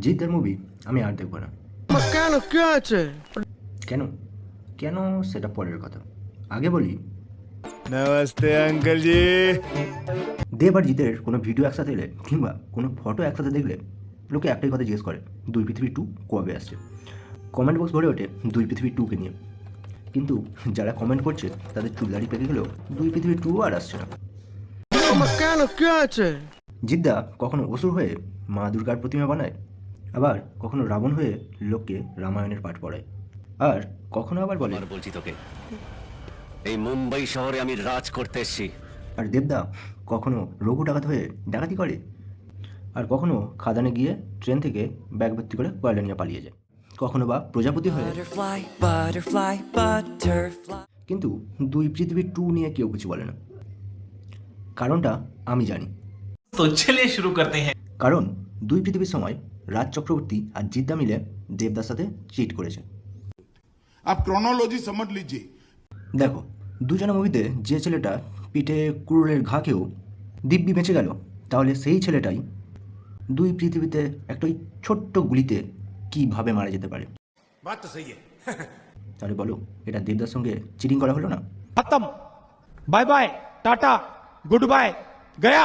জিতের মুভি আমি আর দেখবো না। কেন কি আছে? কেন কেন সেটা পরের কথা, আগে বলি नमस्ते अंकल जी। দেব আর জিতের কোনো ভিডিও একসাথে এলে কিংবা কোনো ফটো একসাথে দেখলে লোকে একটাই কথা জিজ্ঞেস করে, দুই পৃথিবী 2 কবে আসছে। কমেন্ট বক্স ভরে ওঠে দুই পৃথিবী 2কে নিয়ে, কিন্তু যারা কমেন্ট করছে তাদের চুলদাড়ি পেকে গেলেও দুই পৃথিবী 2 আর আসছে না। কেন কি আছে? জিদ্দা কখনো অসুর হয়ে মা দুর্গার প্রতিমা বানায়, আবার কখনো রাবণ হয়ে লোককে রামায়ণের পাঠ পড়ায়, আর কখনো আবার বলে আর বলছি তোকে, এই মুম্বাই শহরে আমি রাজ করতে এসেছি। আর দেবদা কখনো রঘু ডাকাত হয়ে ডাকাতি করে, আর কখনো খাদানে গিয়ে ট্রেন থেকে ব্যাগ ভর্তি করে কয়লা নিয়ে পালিয়ে যায়, কখনো বা প্রজাপতি হয়ে। Butterfly, butterfly, butterfly. কিন্তু দুই পৃথিবী 2 নিয়ে কেউ কিছু বলে না। কারণটা আমি জানি। तो चलिए शुरू करते हैं। কারণ দুই পৃথিবীর সময় রাজ চক্রবর্তী আর জিদ্দা মিলে দেবদার সাথে চিট করেছে। आप क्रोनोलॉजी समझ लीजिए। দেখো, দুজনের মুভিতে যে ছেলেটা পিঠে কুড়ুলের ঘা খেয়েও দিব্যি বেঁচে গেল, তাহলে সেই ছেলেটাই দুই পৃথিবীতে একটা ওই ছোট্ট গুলিতে কীভাবে মারা যেতে পারে। बात तो सही है। তাহলে বলো, এটা দেবদার সঙ্গে চিটিং করা হলো না? खत्म। Bye bye, tata, good bye, गया।